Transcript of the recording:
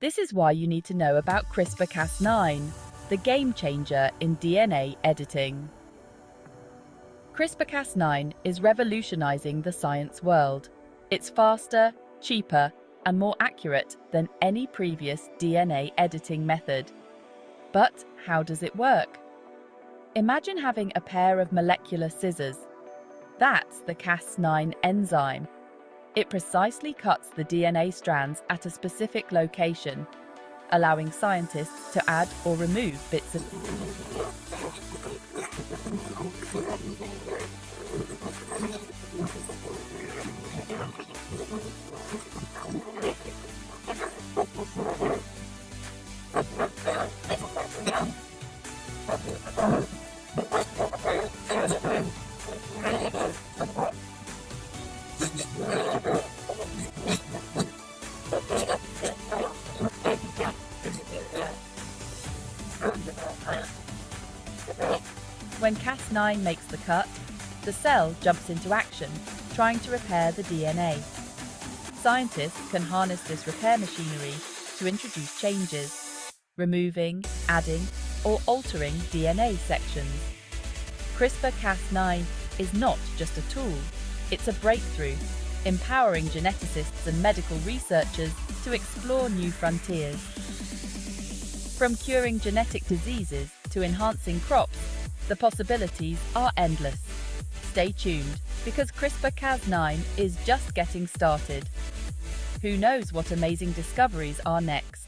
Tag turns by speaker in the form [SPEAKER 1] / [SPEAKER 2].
[SPEAKER 1] This is why you need to know about CRISPR-Cas9, the game changer in DNA editing. CRISPR-Cas9 is revolutionizing the science world. It's faster, cheaper, and more accurate than any previous DNA editing method. But how does it work? Imagine having a pair of molecular scissors. That's the Cas9 enzyme. It precisely cuts the DNA strands at a specific location, allowing scientists to add or remove bits of When Cas9 makes the cut, the cell jumps into action, trying to repair the DNA. Scientists can harness this repair machinery to introduce changes, removing, adding, or altering DNA sections. CRISPR-Cas9 is not just a tool, it's a breakthrough, empowering geneticists and medical researchers to explore new frontiers. From curing genetic diseases to enhancing crops, the possibilities are endless. Stay tuned, because CRISPR-Cas9 is just getting started. Who knows what amazing discoveries are next?